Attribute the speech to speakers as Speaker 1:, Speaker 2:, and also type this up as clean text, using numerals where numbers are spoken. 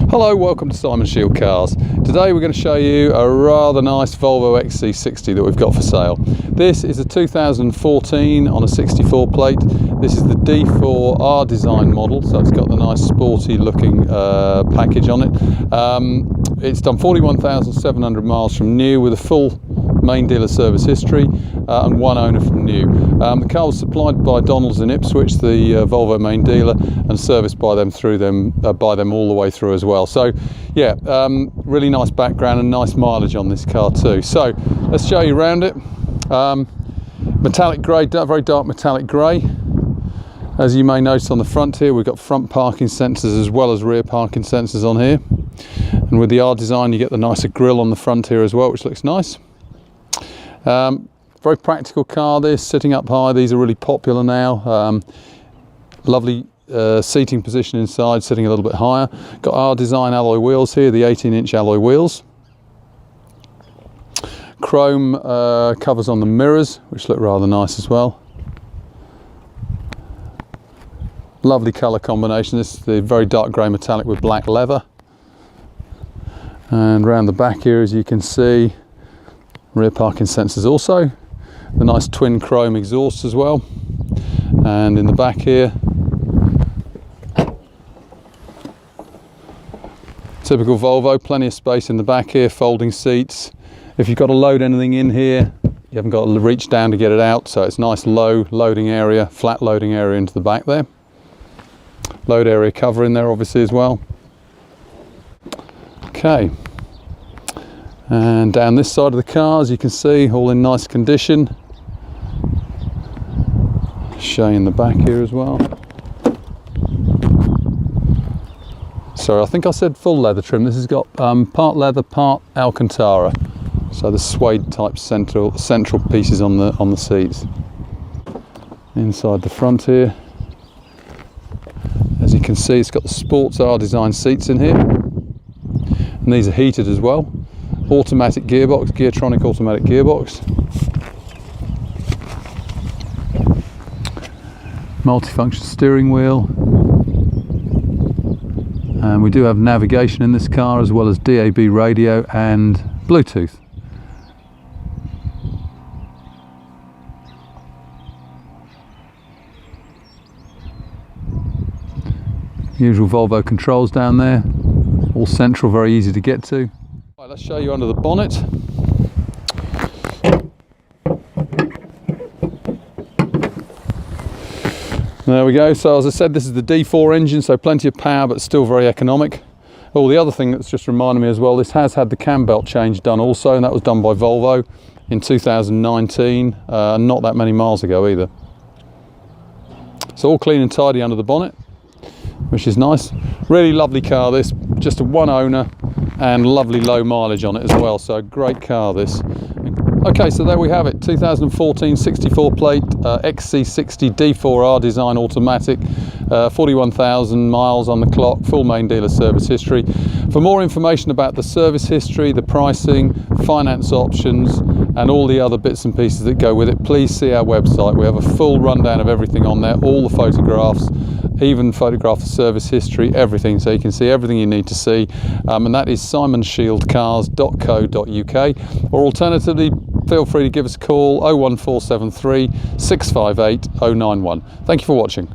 Speaker 1: Hello, welcome to Simon Shield Cars. Today we're going to show you a rather nice Volvo XC60 that we've got for sale. This is a 2014 on a 64 plate. This is the D4 R design model, so it's got the nice sporty looking package on it. It's done 41,700 miles from new with a full main dealer service history and one owner from new. The car was supplied by Donald's in Ipswich, the Volvo main dealer, and serviced by them all the way through as well. So yeah, really nice background and nice mileage on this car too. So let's show you around it. Metallic grey, very dark metallic grey. As you may notice on the front here, we've got front parking sensors as well as rear parking sensors on here. And with the R design, you get the nicer grille on the front here as well, which looks nice. Very practical car this, sitting up high. These are really popular now. Lovely seating position inside, sitting a little bit higher. Got R design alloy wheels here, the 18-inch alloy wheels. Chrome covers on the mirrors, which look rather nice as well. Lovely colour combination. This is the very dark grey metallic with black leather. And around the back here, as you can see, rear parking sensors also. The nice twin chrome exhaust as well. And in the back here, typical Volvo, plenty of space in the back here, folding seats. If you've got to load anything in here, you haven't got to reach down to get it out, so it's nice low loading area, flat loading area into the back there. Load area cover in there obviously as well. Okay. And down this side of the car, as you can see, all in nice condition. Showing the back here as well. Sorry, I think I said full leather trim. This has got part leather, part Alcantara. So the suede type central pieces on the seats. Inside the front here, as you can see, it's got the Sports R design seats in here. And these are heated as well. Automatic gearbox, Geartronic automatic gearbox. Multifunction steering wheel. And we do have navigation in this car as well as DAB radio and Bluetooth. Usual Volvo controls down there. All central, very easy to get to. Right, let's show you under the bonnet. There we go. So as I said, this is the D4 engine, so plenty of power but still very economic. Oh, the other thing that's just reminded me as well, this has had the cam belt change done also, and that was done by Volvo in 2019, not that many miles ago either. So all clean and tidy under the bonnet, which is nice. Really lovely car this, just a one owner and lovely low mileage on it as well, so great car this. Okay, so there we have it, 2014 64 plate XC60 D4R design automatic, 41,000 miles on the clock, full main dealer service history. For more information about the service history, the pricing, finance options and all the other bits and pieces that go with it, please see our website. We have a full rundown of everything on there, all the photographs, even photograph the service history, everything, so you can see everything you need to see, and that is simonshieldcars.co.uk, or alternatively feel free to give us a call 01473 658 091. Thank you for watching.